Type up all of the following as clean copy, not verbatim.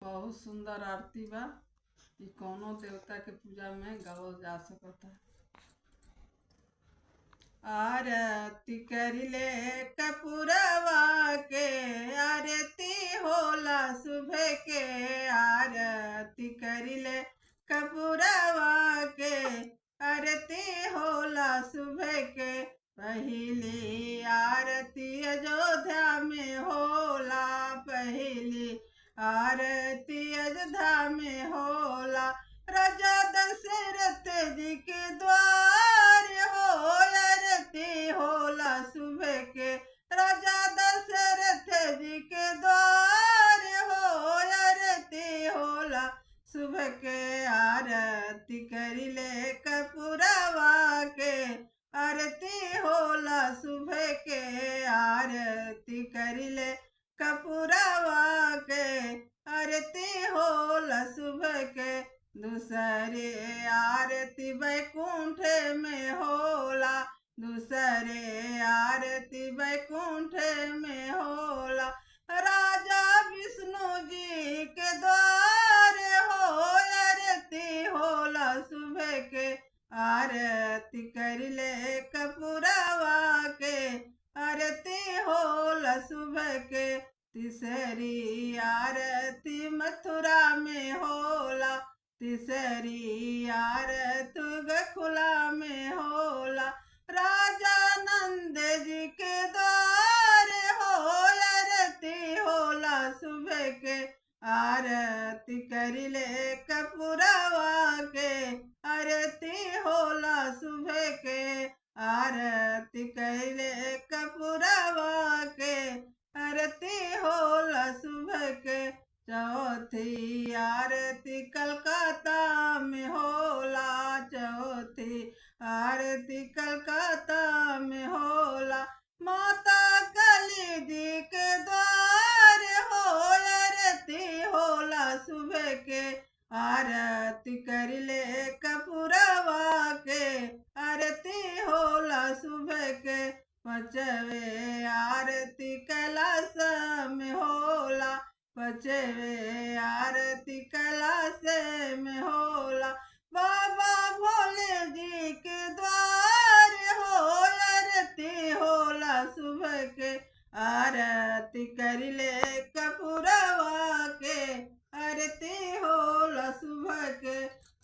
बहुत सुंदर आरती बा। इ कौनो देवता के पूजा में गावल जा सकता। आरती करिले कपूरवा के, आरती होला सुबह के। आरती करिले कपूरवा के, आरती होला सुबह के। पहली आरती अयोध्या में होला, पहली आरती अयोध्या में होला। राजा दशरथ जी के द्वार हो, आरती होला सुबह के। राजा दशरथ जी के द्वार हो, आरती होला सुबह के। आरती करिले कपूरवा के, आरती होला सुबह के। आरती करिले कपूरवा के, आरती होला सुबह के। दूसरे आरती बैकुंठ में होला, दूसरे आरती बैकुंठ में होला। राजा विष्णु जी के द्वार हो, आरती होला सुबह के। आरती करिले कपूरवा के, आरती होला सुबह के। तीसरी आरती मथुरा में होला, तीसरी आरती गोकुला में होला। राजा नंद जी के द्वार हो, आरती होला सुबह के। आरती करिले कपूरवा के, आरती होला सुबह के। आरती करिले कपूरवा के, आरती होला सुबह के। चौथी आरती कलकत्ता में होला, चौथी आरती कलकत्ता में होला। माता काली जी के द्वार हो, आरती होला सुबह के। आरती करिले कपूरवा के, आरती होला सुबह के। पांचवे आरती कैलाश में होला, पांचवे आरती कैलाश में होला। बाबा भोले जी के द्वार हो, आरती होला सुबह के। आरती करिले कपूरवा के, आरती होला सुबह के।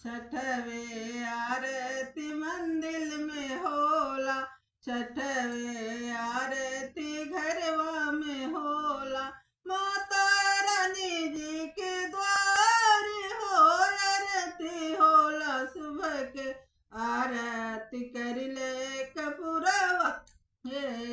छठवे आरती मंदिर में होला, छठवे आरती घरवा में होला। माता रानी जी के द्वार हो, आरती होला सुबह के। आरती करिले कपूरवा के,